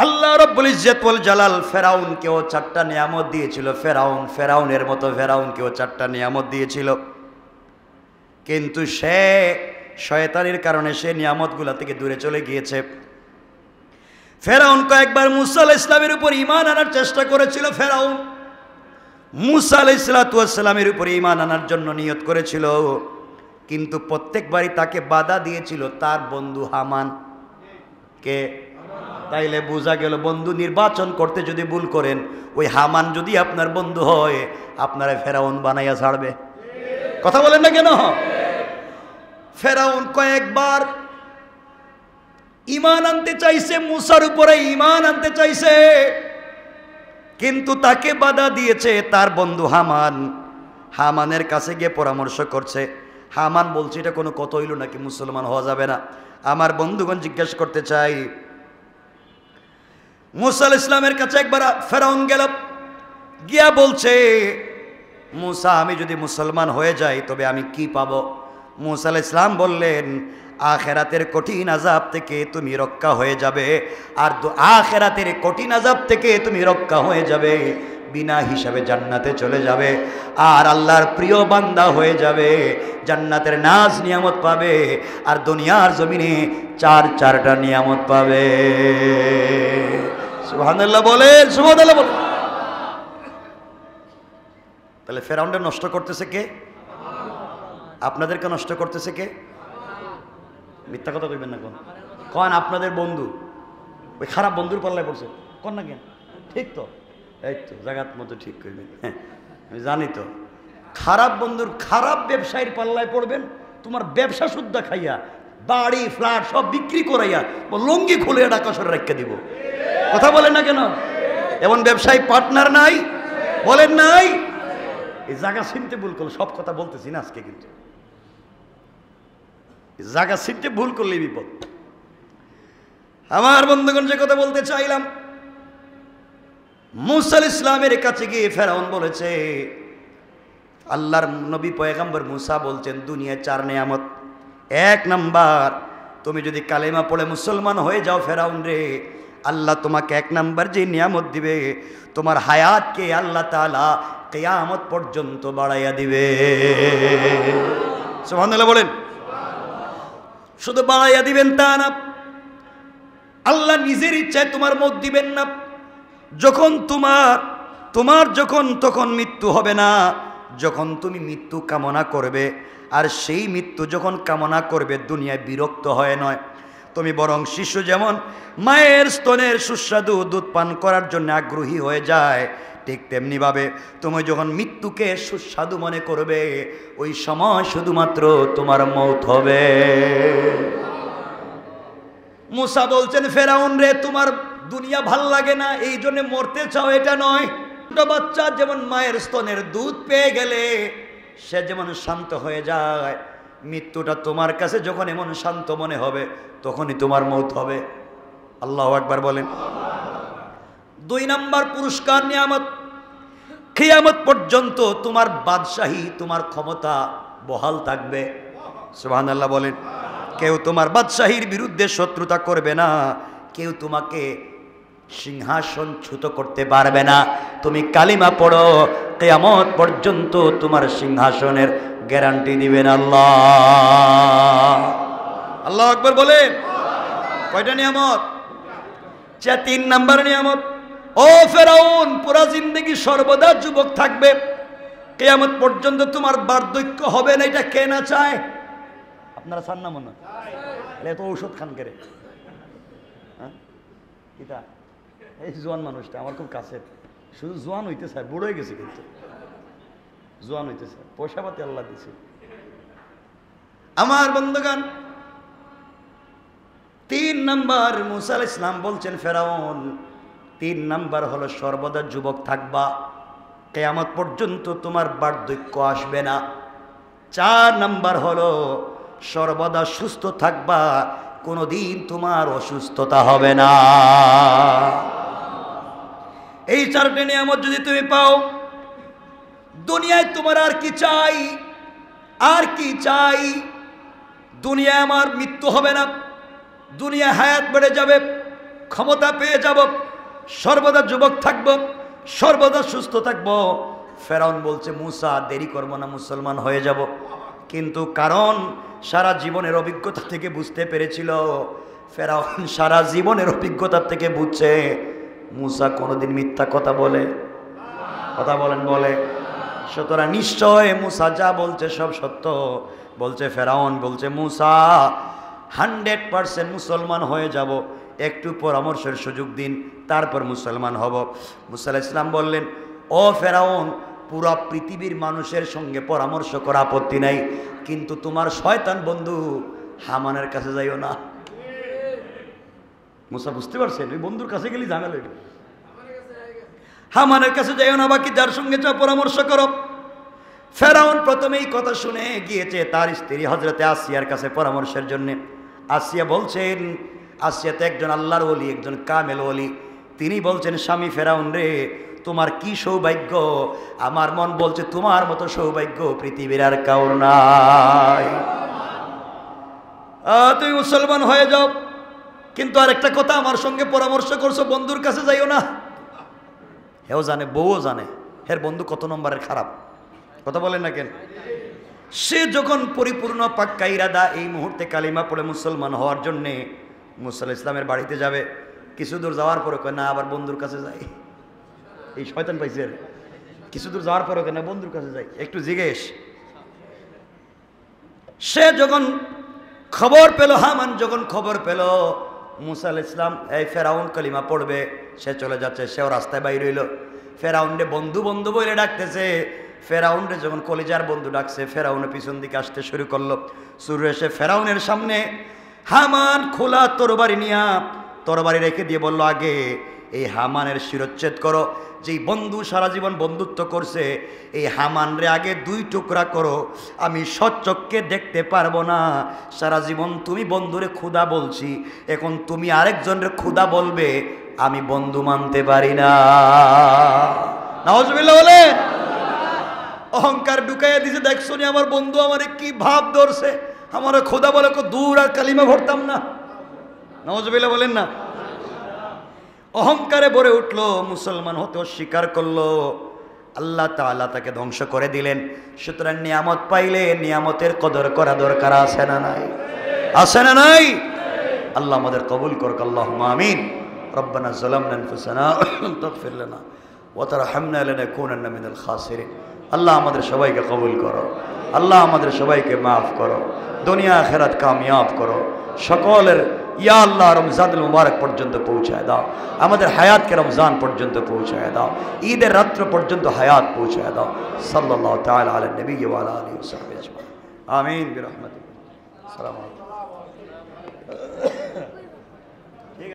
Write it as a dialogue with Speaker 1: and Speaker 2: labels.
Speaker 1: আল্লাহ রাব্বুল ইজ্জত ওয়াল জালাল ফেরাউনকেও 4টা নিয়ামত দিয়েছিল। ফেরাউনের মতো ফেরাউনকেও 4টা নিয়ামত দিয়েছিল, কিন্তু সে শয়তানের কারণে সে নিয়ামতগুলা থেকে দূরে চলে গিয়েছে। ফেরাউন কয়েকবার মুসা আলাইহিস সালামের উপর ঈমান আনার চেষ্টা করেছিল। ফেরাউন মুসা আলাইহিস সালামের উপর ঈমান আনার জন্য নিয়ত করেছিল, কিন্তু প্রত্যেকবারই তাকে বাধা দিয়েছিল তার বন্ধু হামান। কে? তাইলে বোঝা গেল বন্ধু নির্বাচন করতে যদি ভুল করেন, ওই হামান যদি আপনার বন্ধু হয় আপনারা ফেরাউন বানাইয়া ছাড়বে। কথা বলেন না কেন? ফেরাউন কয়েকবার ঈমান আনতে চাইছে, মুসার উপরে ঈমান আনতে চাইছে, কিন্তু তাকে বাধা দিয়েছে তার বন্ধু হামান। হামানের কাছে গিয়ে পরামর্শ করছে। হামান বলছে এটা কোনো কথা হইল নাকি, মুসলমান হওয়া যাবে না। আমার বন্ধুগণ জিজ্ঞাসা করতে চাই, মুসা আলাইহিস সালামের কাছে একবার ফেরাউন গেল, গিয়া বলছে মুসা আমি যদি মুসলমান হয়ে যাই তবে আমি কি পাবো? মুসা আলাইহিস সালাম বললেন আখিরাতের কঠিন আযাব থেকে তুমি রক্ষা হয়ে যাবে, আর আখিরাতের কঠিন আযাব থেকে তুমি রক্ষা হয়ে যাবে, বিনা হিসাবে জান্নাতে চলে যাবে, আর আল্লাহর প্রিয় বান্দা হয়ে যাবে, জান্নাতের নাজ নিয়ামত পাবে, আর দুনিয়ার জমিনে 4টা নিয়ামত পাবে। সুবহানাল্লাহ বলেন, সুবহানাল্লাহ বলেন। তাহলে ফেরাউনটা নষ্ট করতেছে কে? আপনাদেরকে নষ্ট করতেছে কে? মিথ্যা কথা কইবেন না কোন কন আপনাদের বন্ধু ওই খারাপ বন্ধুর পাল্লায় পড়ছে কোন না কেন? ঠিক তো, এই তো জায়গাত মতো ঠিক কইবেন। হ্যাঁ আমি জানি তো, খারাপ বন্ধুর খারাপ ব্যবসায়ীর পাল্লায় পড়বেন, তোমার ব্যবসা শুদ্ধা খাইয়া বাড়ি ফ্ল্যাট সব বিক্রি করাইয়া লঙ্গি খুলে ঢাকা সরে রেখে দিব। কথা বলেন না কেন? এমন ব্যবসায়ী পার্টনার নাই? বলেন নাই? এই জায়গা চিনতে ভুল করলে, সব কথা বলতেছি না আজকে, কিন্তু জায়গা চিনতে ভুল করলে বিপদ। আমার বন্ধুগণ যে কথা বলতে চাইলাম, মুসা আলাইহিস সালামের কাছে গিয়ে ফেরাউন বলেছে, আল্লাহর নবী পয়গম্বর মুসা বলছেন দুনিয়ায় 4 নিয়ামত। 1 নাম্বার, তুমি যদি কালেমা পড়ে মুসলমান হয়ে যাও ফেরাউন রে, আল্লাহ তোমাকে 1 নাম্বার যে নিয়ামত দিবে, তোমার হায়াতকে আল্লাহ তাআলা কিয়ামত পর্যন্ত বাড়াইয়া দিবে। সুবহানাল্লাহ বলেন। শুধু বাড়াইয়া দিবেন তা না, আল্লাহ নিজের ইচ্ছায় তোমার মত দিবেন না। যখন তোমার যখন তখন মৃত্যু হবে না, যখন তুমি মৃত্যু কামনা করবে, আর সেই মৃত্যু যখন কামনা করবে দুনিয়ায় বিরক্ত হয় নয়, তুমি বরং শিশু যেমন মায়ের স্তনের সুস্বাদু দুধ পান করার জন্য আগ্রহী হয়ে যায়, ঠিক তেমনিভাবে তুমি যখন মৃত্যুকে সুস্বাদু মনে করবে, ওই সময় শুধুমাত্র তোমার মৌত হবে। মুসা বলছেন ফেরাউন রে, তোমার দুনিয়া ভাল লাগে না এই জন্য মরতে চাও, এটা নয়। ছোট বাচ্চা যেমন মায়ের স্তনের দুধ পেয়ে গেলে সে যেমন শান্ত হয়ে যায়, মৃত্যুটা তোমার কাছে যখন এমন শান্ত মনে হবে তখনই তোমার মৌত হবে। আল্লাহু আকবার বলেন। 2 নাম্বার পুরস্কার নিয়ামত, কিয়ামত পর্যন্ত তোমার বাদশাহী তোমার ক্ষমতা বহাল থাকবে। সুবহানাল্লাহ বলেন। কেউ তোমার বাদশাহীর বিরুদ্ধে শত্রুতা করবে না, কেউ তোমাকে সিংহাসনচ্যুত করতে পারবে না। তুমি কালিমা পড়ো, কিয়ামত পর্যন্ত তোমার সিংহাসনের গ্যারান্টি দিবেন আল্লাহ। আল্লাহু আকবার বলেন। কয়টা নিয়ামত? 3 নাম্বার নিয়ামত, ও ফেরাউন পুরা জিন্দেগি সর্বদা যুবক থাকবে, কিয়ামত পর্যন্ত তোমার বার্ধক্য হবে না। এটা কে না চায়? আপনারা চান না মনে? এত ঔষধ খান করে। হ্যাঁ এটা এই জোয়ান মানুষটা আমার খুব কাছে, শুধু জোয়ান হইতে চায়, বুড়ো হয়ে গেছে কিন্তু জোয়ান হইতে চায়, পয়সা পাতি আল্লাহ দিছে। আমার বন্ধুগণ 3 নাম্বার মুসা আলাইহিস সালাম বলছেন ফেরাউন 3 নাম্বার হলো সর্বদা যুবক থাকবা, কিয়ামত পর্যন্ত তোমার বার্ধক্য আসবে না। 4 নাম্বার হলো সর্বদা সুস্থ থাকবা, কোনোদিন তোমার অসুস্থতা হবে না। এই 4টে নিয়ামত যদি তুমি পাও, দুনিয়ায় তোমার আর কি চাই? আর কি চাই? দুনিয়ায় আমার মৃত্যু হবে না, দুনিয়ায় হায়াত বেড়ে যাবে, ক্ষমতা পেয়ে যাব, সর্বদা যুবক থাকব, সর্বদা সুস্থ থাকব। ফেরাউন বলছে মুসা দেরি করবো না, মুসলমান হয়ে যাব। কিন্তু কারণ সারা জীবনের অভিজ্ঞতা থেকে বুঝতে পেরেছিল, ফেরাউন সারা জীবনের অভিজ্ঞতা থেকে বুঝছে মুসা কোনোদিন মিথ্যা কথা বলে, কথা বলেন বলে। সুতরাং নিশ্চয় মুসা যা বলছে সব সত্য। বলছে ফেরাউন বলছে মুসা 100% মুসলমান হয়ে যাব, একটু পরামর্শের সুযোগ দিন, তারপর মুসলমান হব। মুসা আলাইহিস সালাম বললেন, ও ফেরাউন, পুরা পৃথিবীর মানুষের সঙ্গে পরামর্শ করা আপত্তি নাই, কিন্তু তোমার শয়তান বন্ধু হামানের কাছে যাইও না। মুসা বুঝতে পারছেন ওই বন্ধুর কাছে গেলে ঝামেলা হইবে, হামানের কাছে যাইও না, বাকি যার সঙ্গে যা পরামর্শ করো। ফেরাউন প্রথমেই কথা শুনে গিয়েছে তার স্ত্রী হযরতে আসিয়ার কাছে পরামর্শের জন্য। আসিয়া বলছেন, আসিয়া তো একজন আল্লাহর ওলি, একজন কামেল ওলি। তিনি বলছেন, স্বামী ফেরাউন রে, তোমার কি সৌভাগ্য, আমার মন বলছে তোমার মতো সৌভাগ্য পৃথিবীর আর কাউর নাই। তুমি মুসলমান হয়ে যাও, কিন্তু আরেকটা কথা, আমার সঙ্গে পরামর্শ করছো, বন্ধুর কাছে যাইও না। হেও জানে, বউও জানে হের বন্ধু কত নম্বরের খারাপ, কথা বলেন না কেন? সে যখন পরিপূর্ণ পাক্কা ইরাদা এই মুহূর্তে কালিমা পড়ে মুসলমান হওয়ার জন্যে মুসা আলাইহিস সালামের বাড়িতে যাবে, কিছু দূর যাওয়ার পরে কয় না আবার বন্ধুর কাছে যাই। এই শয়তান পাইছে, কিছু দূর যাওয়ার পরে কয় না বন্ধুর কাছে যাই, একটু জিজ্ঞেস। সে যখন খবর পেল, হামান যখন খবর পেল মুসা আলাইহিস সালাম এই ফেরাউন কালিমা পড়বে, সে চলে যাচ্ছে, সেও রাস্তায় বাইরে হইল। ফেরাউন রে বন্ধু বন্ধু বলে ডাকতেছে। ফেরাউন রে যখন কলিজার বন্ধু ডাকছে, ফেরাউনের পিছন দিকে আসতে শুরু করলো। শুরু এসে ফেরাউনের সামনে হামান খোলা তরবারি নিয়া তরবারি রেখে দিয়ে বলল, আগে এই হামানের শিরচ্ছেদ করো, যেই বন্ধু সারা জীবন বন্ধুত্ব করছে, এই হামান রে আগে 2 টুকরা করো, আমি সচক্ষে দেখতে পারবো না। সারা জীবন তুমি বন্ধুরে ক্ষুধা বলছি, এখন তুমি আরেকজনের ক্ষুধা বলবে, আমি বন্ধু মানতে পারি না। নাউজুবিল্লাহ বলে অহংকার ঢুকাইয়া দিছে, দেখছো নি আমার বন্ধু আমারে কি ভাব ধরছে, আমার খোদা বলে দূর আর কালিমা ভরতাম না। নাউজুবিল্লাহ বলেন না। অহংকারে ভরে উঠলো, মুসলমান হতে অস্বীকার করলো, আল্লাহ তাআলা তাকে ধ্বংস করে দিলেন। সুতরাং নিয়ামত পাইলে নিয়ামতের কদর করা দরকার আছে না নাই? আছে না নাই? আল্লাহ আমাদের কবুল করুক, আল্লাহুম্মা আমিন। রব্বানা যালামনা আনফুসানা ওয়া লাম তাগফির লানা ওয়া তারহামনা লানাকুনান্না মিনাল খাসিরিন। আল্লাহ আমাদের সবাইকে কবুল করো, আল্লাহ আমাদের সবাইকে মাফ করো, দুনিয়া আখিরাত কামিয়াব করো। সকলের ইয়া আল্লাহ রমজানুল মুবারক পর্যন্ত পৌঁছায় দাও, আমাদের হায়াতকে রমজান পর্যন্ত পৌঁছায় দাও, ঈদের রাত্র পর্যন্ত হায়াত পৌঁছায় দাও। সাল্লাল্লাহু তাআলা আলা নবী ওয়া আলা আলিহি ওয়া সাহবিহি আজমাইন। আমিন বিরহমাতিক। আসসালামু আলাইকুম।